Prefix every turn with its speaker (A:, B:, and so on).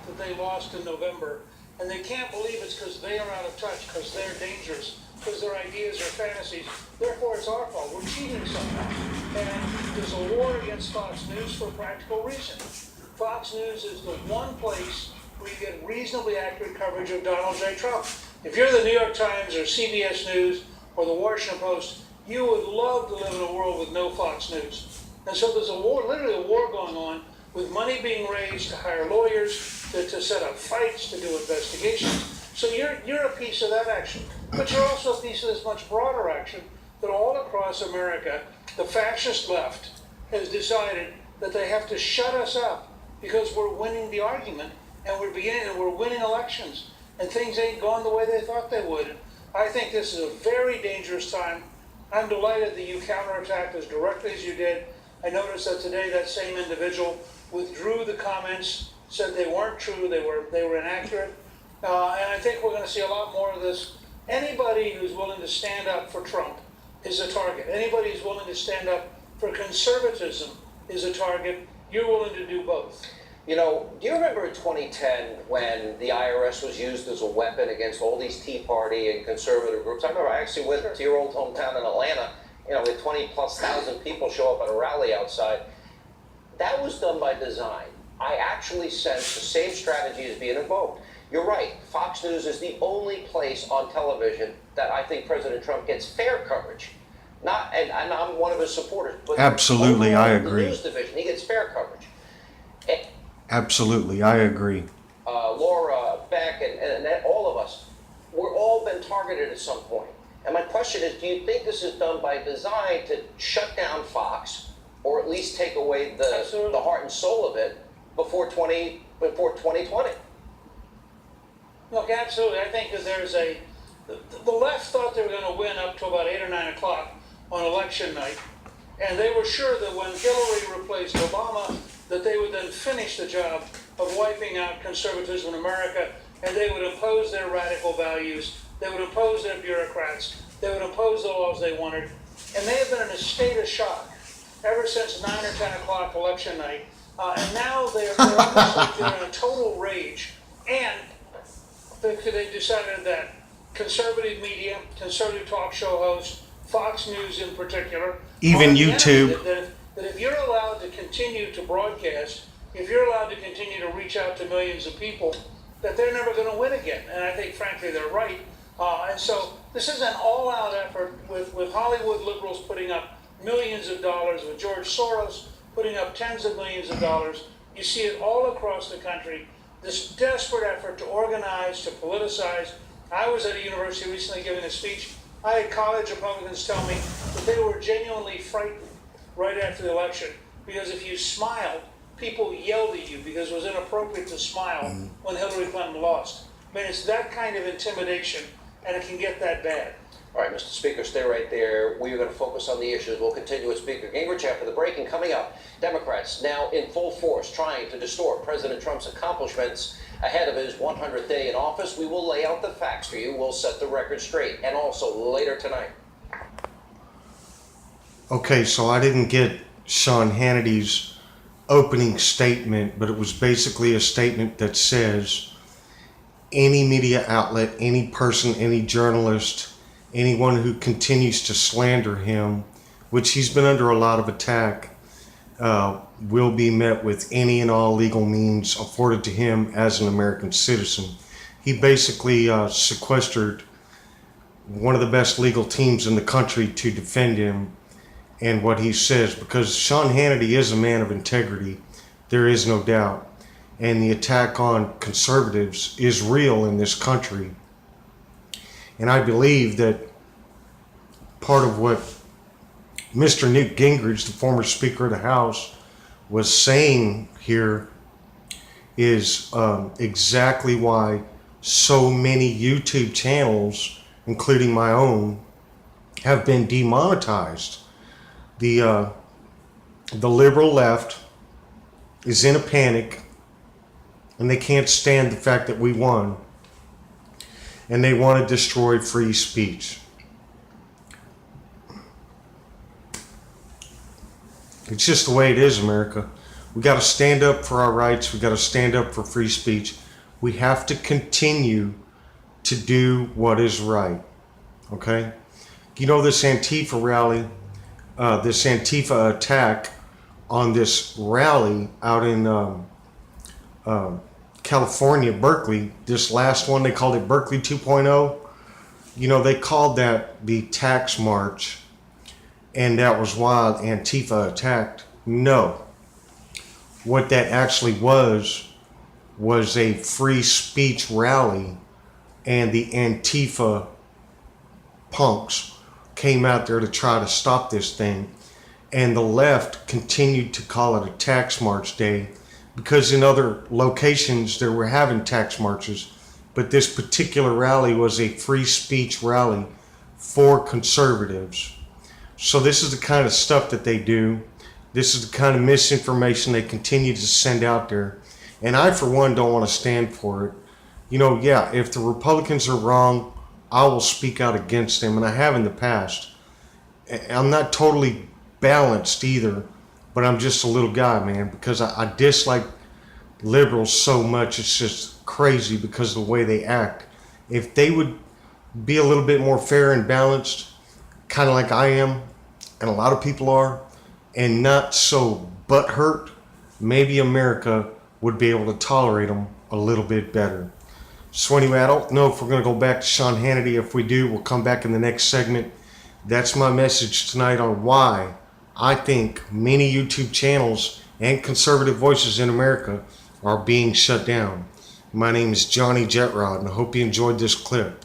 A: shocked that they lost in November, and they can't believe it's because they are out of touch, because they're dangerous, because their ideas are fantasies. Therefore, it's our fault. We're cheating somehow. And there's a war against Fox News for a practical reason. Fox News is the one place where you get reasonably accurate coverage of Donald J. Trump. If you're the New York Times or CBS News or the Washington Post, you would love to live in a world with no Fox News. And so there's a war, literally a war going on, with money being raised to hire lawyers, to set up fights, to do investigations. So you're a piece of that action. But you're also a piece of this much broader action that all across America, the fascist left has decided that they have to shut us up because we're winning the argument and we're winning elections and things ain't going the way they thought they would. And I think this is a very dangerous time. I'm delighted that you counterattacked as directly as you did. I noticed that today that same individual withdrew the comments, said they weren't true, they were inaccurate. And I think we're going to see a lot more of this. Anybody who's willing to stand up for Trump is a target. Anybody who's willing to stand up for conservatism is a target. You're willing to do both.
B: You know, do you remember in 2010 when the IRS was used as a weapon against all these Tea Party and conservative groups? I remember I actually went to your old hometown in Atlanta, you know, with 20,000+ people show up at a rally outside. That was done by design. I actually sense the same strategy is being invoked. You're right. Fox News is the only place on television that I think President Trump gets fair coverage. And I'm one of his supporters. But
C: absolutely, I agree.
B: The news division, he gets fair coverage.
C: Absolutely, I agree.
B: Laura, Beck, and all of us, we're all been targeted at some point. And my question is, do you think this is done by design to shut down Fox, or at least take away the heart and soul of it before 2020?
A: Look, absolutely. I think that the left thought they were going to win up to about 8 or 9 o'clock on election night, and they were sure that when Hillary replaced Obama, that they would then finish the job of wiping out conservatism in America, and they would impose their radical values, they would impose their bureaucrats, they would impose the laws they wanted, and they have been in a state of shock ever since 9 or 10 o'clock election night, and now they're in a total rage, and they decided that conservative media, conservative talk show hosts, Fox News in particular,
C: even YouTube,
A: that if you're allowed to continue to broadcast, if you're allowed to continue to reach out to millions of people, that they're never going to win again. And I think, frankly, they're right. And so this is an all-out effort with Hollywood liberals putting up millions of dollars, with George Soros putting up tens of millions of dollars. You see it all across the country, this desperate effort to organize, to politicize. I was at a university recently giving a speech. I had college Republicans tell me that they were genuinely frightened right after the election, because if you smiled, people yelled at you because it was inappropriate to smile when Hillary Clinton lost. I mean, it's that kind of intimidation, and it can get that bad.
B: All right, Mr. Speaker, stay right there. We are going to focus on the issues. We'll continue with Speaker Gingrich after the break. And coming up, Democrats now in full force trying to distort President Trump's accomplishments ahead of his 100th day in office. We will lay out the facts for you. We'll set the record straight. And also later tonight.
C: Okay, so I didn't get Sean Hannity's opening statement, but it was basically a statement that says any media outlet, any person, any journalist, anyone who continues to slander him, which he's been under a lot of attack, will be met with any and all legal means afforded to him as an American citizen. He basically sequestered one of the best legal teams in the country to defend him and what he says, because Sean Hannity is a man of integrity, there is no doubt. And the attack on conservatives is real in this country. And I believe that part of what Mr. Newt Gingrich, the former Speaker of the House, was saying here is exactly why so many YouTube channels, including my own, have been demonetized. The liberal left is in a panic, and they can't stand the fact that we won, and they want to destroy free speech. It's just the way it is, America. We got to stand up for our rights. We got to stand up for free speech. We have to continue to do what is right. Okay? You know, this Antifa rally, this Antifa attack on this rally out in California, Berkeley, this last one, they called it Berkeley 2.0. You know, they called that the tax march, and that was why Antifa attacked. No. What that actually was a free speech rally, and the Antifa punks came out there to try to stop this thing, and the left continued to call it a tax march day, because in other locations they were having tax marches, but this particular rally was a free speech rally for conservatives. So this is the kind of stuff that they do. This is the kind of misinformation they continue to send out there, and I for one don't want to stand for it. You know, yeah, if the Republicans are wrong, I will speak out against them, and I have in the past. I'm not totally balanced either, but I'm just a little guy, man, because I dislike liberals so much. It's just crazy because of the way they act. If they would be a little bit more fair and balanced, kind of like I am, and a lot of people are, and not so butthurt, maybe America would be able to tolerate them a little bit better. So anyway, I don't know if we're going to go back to Sean Hannity. If we do, we'll come back in the next segment. That's my message tonight on why I think many YouTube channels and conservative voices in America are being shut down. My name is Johnny Jetrod, and I hope you enjoyed this clip.